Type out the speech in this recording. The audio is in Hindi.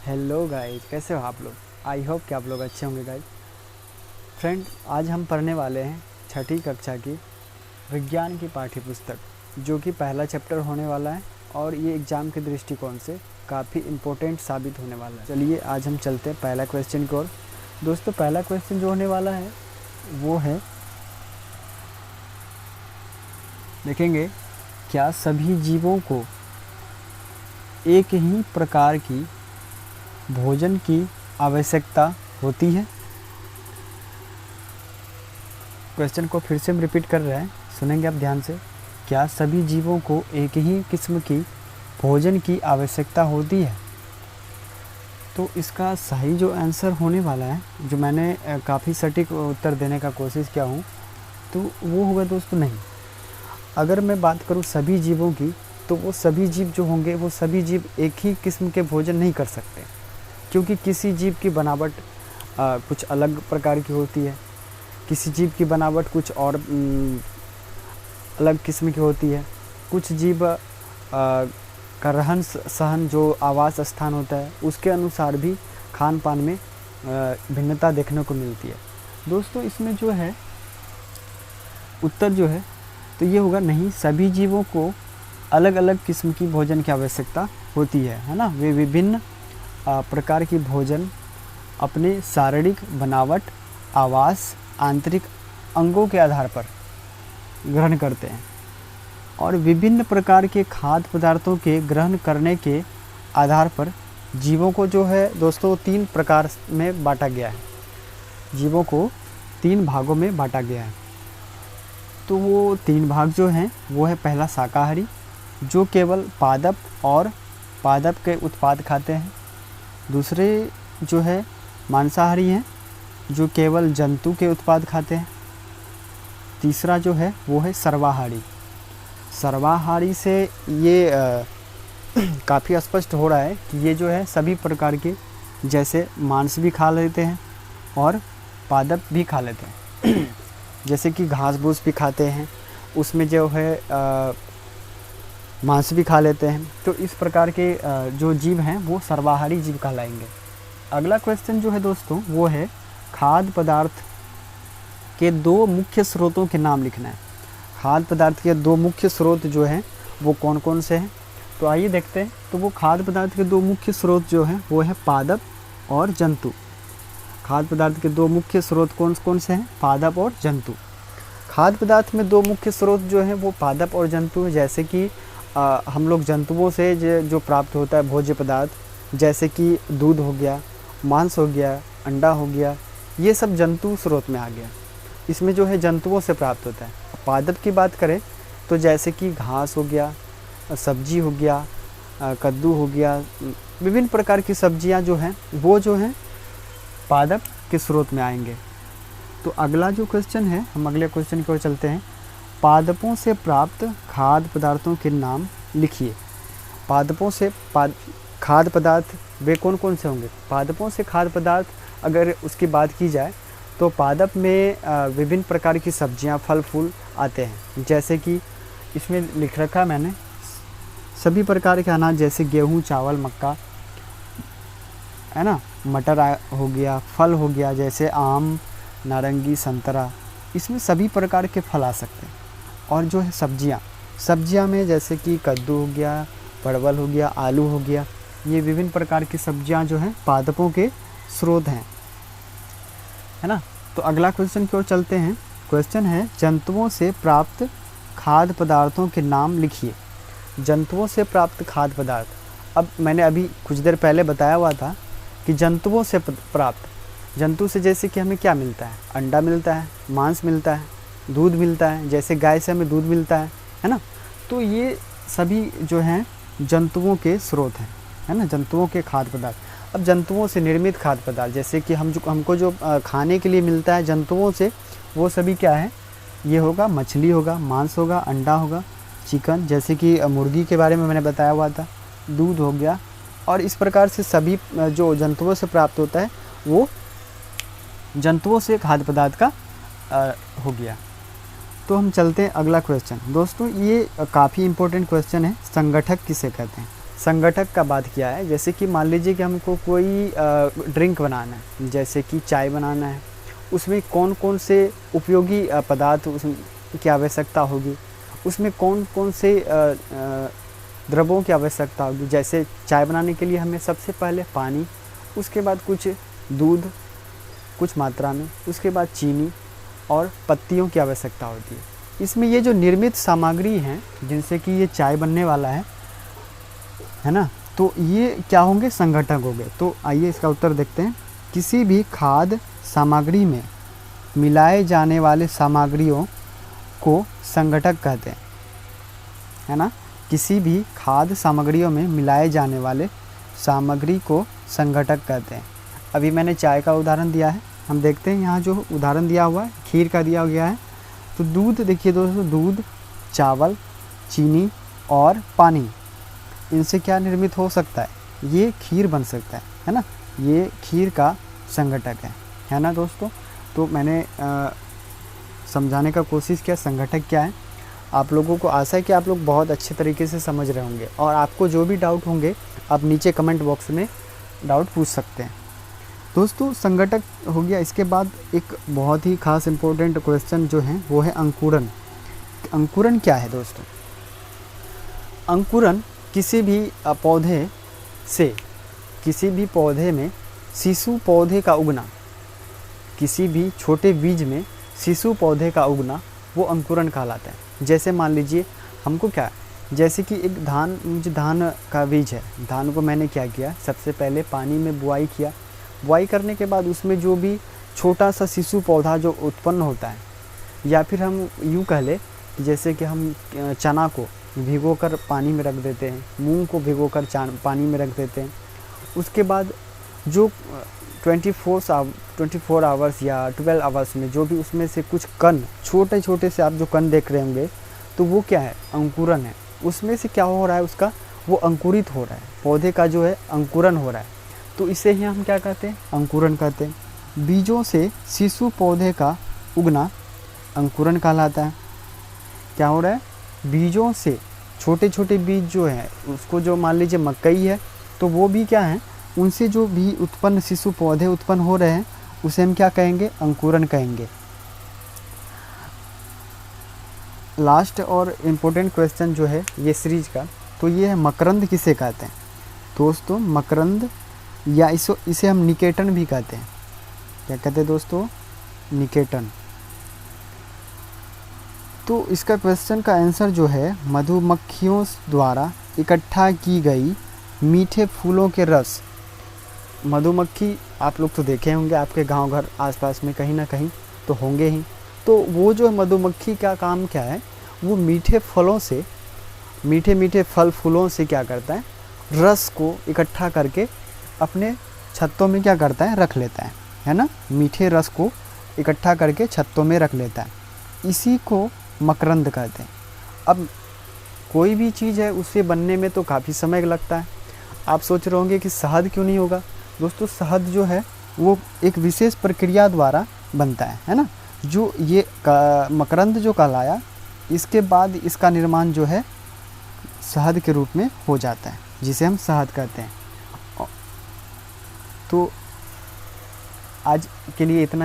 हेलो गाइस, कैसे हो आप लोग। आई होप कि आप लोग अच्छे होंगे गाइस। फ्रेंड, आज हम पढ़ने वाले हैं छठी कक्षा की विज्ञान की पाठ्य पुस्तक, जो कि पहला चैप्टर होने वाला है और ये एग्ज़ाम के दृष्टिकोण से काफ़ी इम्पोर्टेंट साबित होने वाला है। चलिए आज हम चलते हैं पहला क्वेश्चन की ओर। दोस्तों, पहला क्वेश्चन जो होने वाला है वो है, देखेंगे क्या सभी जीवों को एक ही प्रकार की भोजन की आवश्यकता होती है। क्वेश्चन को फिर से हम रिपीट कर रहे हैं, सुनेंगे आप ध्यान से। क्या सभी जीवों को एक ही किस्म की भोजन की आवश्यकता होती है? तो इसका सही जो आंसर होने वाला है, जो मैंने काफ़ी सटीक उत्तर देने का कोशिश किया हूँ, तो वो होगा दोस्तों नहीं। अगर मैं बात करूँ सभी जीवों की, तो वो सभी जीव जो होंगे वो सभी जीव एक ही किस्म के भोजन नहीं कर सकते, क्योंकि किसी जीव की बनावट कुछ अलग प्रकार की होती है, किसी जीव की बनावट कुछ और अलग किस्म की होती है। कुछ जीव का रहन सहन, जो आवास स्थान होता है, उसके अनुसार भी खान पान में भिन्नता देखने को मिलती है। दोस्तों, इसमें जो है उत्तर जो है तो ये होगा नहीं, सभी जीवों को अलग अलग किस्म की भोजन की आवश्यकता होती है ना। वे विभिन्न प्रकार की भोजन अपने शारीरिक बनावट, आवास, आंतरिक अंगों के आधार पर ग्रहण करते हैं, और विभिन्न प्रकार के खाद्य पदार्थों के ग्रहण करने के आधार पर जीवों को जो है दोस्तों 3 प्रकार में बांटा गया है। जीवों को 3 भागों में बांटा गया है। तो वो 3 भाग जो हैं वो है, पहला शाकाहारी, जो केवल पादप और पादप के उत्पाद खाते हैं। दूसरे जो है मांसाहारी हैं, जो केवल जंतु के उत्पाद खाते हैं। तीसरा जो है वो है सर्वाहारी। सर्वाहारी से ये काफ़ी स्पष्ट हो रहा है कि ये जो है सभी प्रकार के, जैसे मांस भी खा लेते हैं और पादप भी खा लेते हैं जैसे कि घास फूस भी खाते हैं, उसमें जो है मांस भी खा लेते हैं। तो इस प्रकार के जो जीव हैं वो सर्वाहारी जीव कहलाएंगे। अगला क्वेश्चन जो है दोस्तों वो है, खाद्य पदार्थ के 2 मुख्य स्रोतों के नाम लिखना है। खाद्य पदार्थ के 2 मुख्य स्रोत जो हैं वो कौन कौन से हैं? तो आइए देखते हैं। तो वो खाद्य पदार्थ के 2 मुख्य स्रोत जो हैं वो है पादप और जंतु। खाद्य पदार्थ के 2 मुख्य स्रोत कौन कौन से हैं? पादप और जंतु। खाद्य पदार्थ में 2 मुख्य स्रोत जो हैं वो पादप और जंतु हैं। जैसे कि हम लोग जंतुओं से जो प्राप्त होता है भोज्य पदार्थ, जैसे कि दूध हो गया, मांस हो गया, अंडा हो गया, ये सब जंतु स्रोत में आ गया। इसमें जो है जंतुओं से प्राप्त होता है। पादप की बात करें तो जैसे कि घास हो गया, सब्जी हो गया, कद्दू हो गया, विभिन्न प्रकार की सब्जियां जो हैं वो जो हैं पादप के स्रोत में आएंगे। तो अगला जो क्वेश्चन है, हम अगले क्वेश्चन की ओर चलते हैं। पादपों से प्राप्त खाद्य पदार्थों के नाम लिखिए। पादपों से खाद्य पदार्थ वे कौन कौन से होंगे? पादपों से खाद्य पदार्थ अगर उसकी बात की जाए तो पादप में विभिन्न प्रकार की सब्जियां, फल फूल आते हैं। जैसे कि इसमें लिख रखा है मैंने, सभी प्रकार के अनाज, जैसे गेहूं, चावल, मक्का, है ना, मटर हो गया, फल हो गया जैसे आम, नारंगी, संतरा, इसमें सभी प्रकार के फल आ सकते हैं। और जो है सब्जियां में जैसे कि कद्दू हो गया, परवल हो गया, आलू हो गया, ये विभिन्न प्रकार की सब्जियां जो हैं पादपों के स्रोत हैं, है ना। तो अगला क्वेश्चन की ओर चलते हैं। क्वेश्चन है, जंतुओं से प्राप्त खाद्य पदार्थों के नाम लिखिए। जंतुओं से प्राप्त खाद्य पदार्थ, अब मैंने अभी कुछ देर पहले बताया हुआ था कि जंतुओं से प्राप्त, जंतु से जैसे कि हमें क्या मिलता है? अंडा मिलता है, मांस मिलता है, दूध मिलता है, जैसे गाय से हमें दूध मिलता है ना। तो ये सभी जो हैं जंतुओं के स्रोत हैं, है ना, जंतुओं के खाद्य पदार्थ। अब जंतुओं से निर्मित खाद्य पदार्थ, जैसे कि हमको जो खाने के लिए मिलता है जंतुओं से, वो सभी क्या है? ये होगा मछली होगा, मांस होगा, अंडा होगा, चिकन, जैसे कि मुर्गी के बारे में मैंने बताया हुआ था, दूध हो गया। और इस प्रकार से सभी जो जंतुओं से प्राप्त होता है वो जंतुओं से खाद्य पदार्थ का हो गया। तो हम चलते हैं अगला क्वेश्चन। दोस्तों, ये काफ़ी इम्पोर्टेंट क्वेश्चन है, संगठक किसे कहते हैं? संगठक का बात किया है। जैसे कि मान लीजिए कि हमको कोई ड्रिंक बनाना है, जैसे कि चाय बनाना है, उसमें कौन कौन से उपयोगी पदार्थ उसमें की आवश्यकता होगी, उसमें कौन कौन से द्रव्यों की आवश्यकता होगी। जैसे चाय बनाने के लिए हमें सबसे पहले पानी, उसके बाद कुछ दूध कुछ मात्रा में, उसके बाद चीनी और पत्तियों की आवश्यकता होती है। इसमें ये जो निर्मित सामग्री हैं जिनसे कि ये चाय बनने वाला है ना, तो ये क्या होंगे, संघटक होंगे। तो आइए इसका उत्तर देखते हैं। किसी भी खाद्य सामग्री में मिलाए जाने वाले सामग्रियों को संघटक कहते हैं, है ना। किसी भी खाद्य सामग्रियों में मिलाए जाने वाले सामग्री को संघटक कहते हैं। अभी मैंने चाय का उदाहरण दिया है, हम देखते हैं यहाँ जो उदाहरण दिया हुआ है खीर का दिया गया है। तो दूध देखिए दोस्तों, दूध, चावल, चीनी और पानी, इनसे क्या निर्मित हो सकता है, ये खीर बन सकता है ना। ये खीर का संघटक है ना दोस्तों। तो मैंने समझाने का कोशिश किया संघटक क्या है। आप लोगों को आशा है कि आप लोग बहुत अच्छे तरीके से समझ रहे होंगे, और आपको जो भी डाउट होंगे आप नीचे कमेंट बॉक्स में डाउट पूछ सकते हैं। दोस्तों संघटक हो गया। इसके बाद एक बहुत ही खास इम्पोर्टेंट क्वेश्चन जो है वो है अंकुरन। अंकुरन क्या है दोस्तों? अंकुरन किसी भी पौधे से, किसी भी पौधे में शिशु पौधे का उगना, किसी भी छोटे बीज में शिशु पौधे का उगना, वो अंकुरन कहलाता है। जैसे मान लीजिए हमको क्या, जैसे कि एक धान का बीज है, धान को मैंने क्या किया, सबसे पहले पानी में बुआई किया। बुआई करने के बाद उसमें जो भी छोटा सा शिशु पौधा जो उत्पन्न होता है, या फिर हम यूँ कह ले जैसे कि हम चना को भिगोकर पानी में रख देते हैं, मूंग को भिगोकर पानी में रख देते हैं। उसके बाद जो 24 आवर्स या 12 आवर्स में जो भी उसमें से कुछ कण, छोटे छोटे से आप जो कण देख रहे होंगे, तो वो क्या है, अंकुरन है। उसमें से क्या हो रहा है, उसका वो अंकुरित हो रहा है, पौधे का जो है अंकुरन हो रहा है। तो इसे ही हम क्या कहते हैं, अंकुरन कहते हैं। बीजों से शिशु पौधे का उगना अंकुरन कहलाता है। क्या हो रहा है, बीजों से छोटे छोटे बीज जो है, उसको जो मान लीजिए मकई है, तो वो भी क्या है, उनसे जो भी उत्पन्न शिशु पौधे उत्पन्न हो रहे हैं, उसे हम क्या कहेंगे, अंकुरन कहेंगे। लास्ट और इम्पोर्टेंट क्वेश्चन जो है ये सीरीज का, तो ये है मकरंद किसे कहते हैं। दोस्तों मकरंद, या इसे हम निकेटन भी कहते हैं। क्या कहते हैं दोस्तों, निकेटन। तो इसका क्वेश्चन का आंसर जो है, मधुमक्खियों द्वारा इकट्ठा की गई मीठे फूलों के रस। मधुमक्खी आप लोग तो देखे होंगे, आपके गांव घर आसपास में कहीं ना कहीं तो होंगे ही। तो वो जो मधुमक्खी का काम क्या है, वो मीठे फलों से, मीठे मीठे फल फूलों से क्या करता है, रस को इकट्ठा करके अपने छत्तों में क्या करता है, रख लेता है ना। मीठे रस को इकट्ठा करके छत्तों में रख लेता है, इसी को मकरंद कहते हैं। अब कोई भी चीज़ है उससे बनने में तो काफ़ी समय लगता है। आप सोच रहे होंगे कि शहद क्यों नहीं होगा। दोस्तों शहद जो है वो एक विशेष प्रक्रिया द्वारा बनता है ना। जो ये मकरंद जो कहलाया, इसके बाद इसका निर्माण जो है शहद के रूप में हो जाता है, जिसे हम शहद कहते हैं। तो आज के लिए इतना ही।